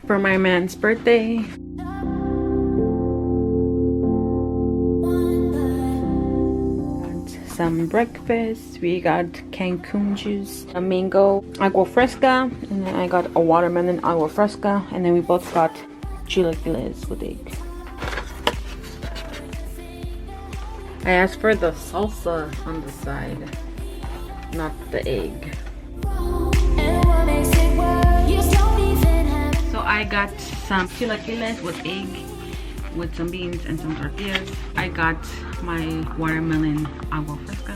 for my man's birthday. Some breakfast. We got Cancun juice, a mango agua fresca, and then I got a watermelon agua fresca, and then we both got chilaquiles with egg. I asked for the salsa on the side, not the egg. So I got some chilaquiles with egg, with some beans and some tortillas. I got my watermelon agua fresca.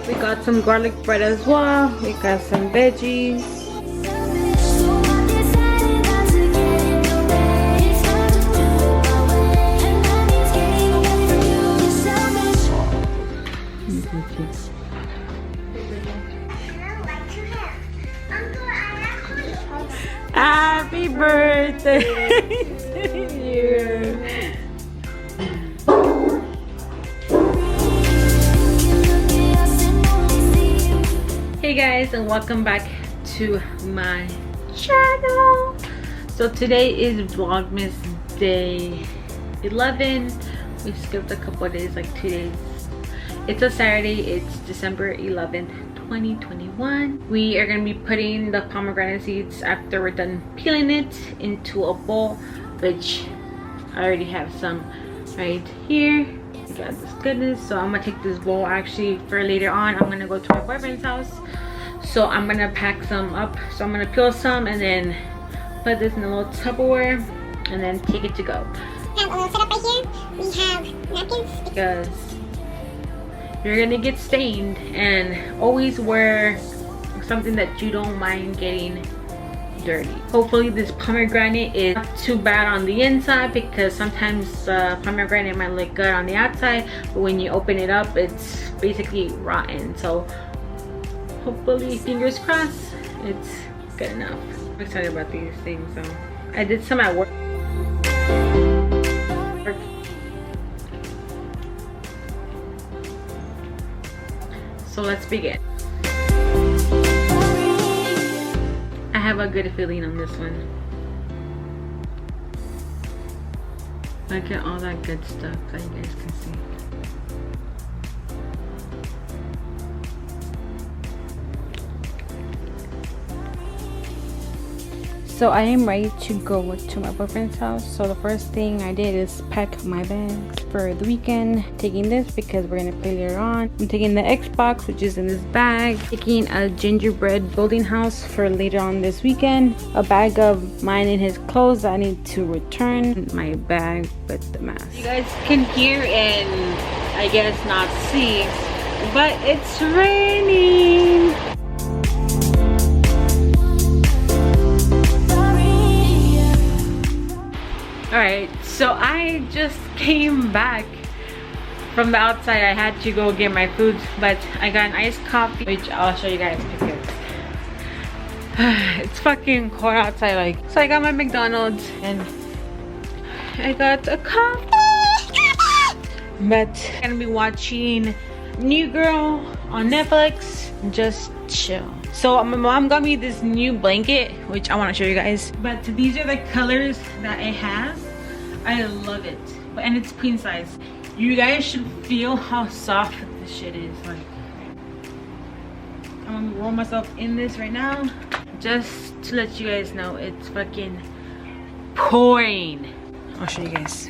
We got some garlic bread as well. We got some veggies. Happy birthday to you. Hey guys, and welcome back to my channel. So today is Vlogmas day 11. We skipped a couple of days, like 2 days. It's a Saturday. It's December 11th, 2021. We are going to be putting the pomegranate seeds after we're done peeling it into a bowl, which I already have some right here. We got this goodness. So I'm gonna take this bowl actually for later on. I'm gonna go to my boyfriend's house, so I'm gonna pack some up. So I'm gonna peel some and then put this in a little Tupperware and then take it to go. We have a little setup right here. We have napkins because you're gonna get stained, and always wear something that you don't mind getting dirty. Hopefully this pomegranate is not too bad on the inside, because sometimes pomegranate might look good on the outside, but when you open it up it's basically rotten. So hopefully, fingers crossed, it's good enough. I'm excited about these things. So I did some at work. So let's begin. I have a good feeling on this one. Look at all that good stuff that you guys can see. So I am ready to go to my boyfriend's house. So the first thing I did is pack my bags for the weekend. Taking this because we're gonna play later on. I'm taking the Xbox, which is in this bag. Taking a gingerbread building house for later on this weekend. A bag of mine and his clothes I need to return. My bag with the mask. You guys can hear and I guess not see, but it's raining. Alright, so I just came back from the outside. I had to go get my food, but I got an iced coffee, which I'll show you guys pictures. It's fucking cold outside, like. So I got my McDonald's and I got a coffee. But I'm gonna be watching New Girl on Netflix, just chill. So my mom got me this new blanket, which I want to show you guys. But these are the colors that it has. I love it. And it's queen size. You guys should feel how soft this shit is. Like, I'm gonna roll myself in this right now, just to let you guys know it's fucking pouring. I'll show you guys.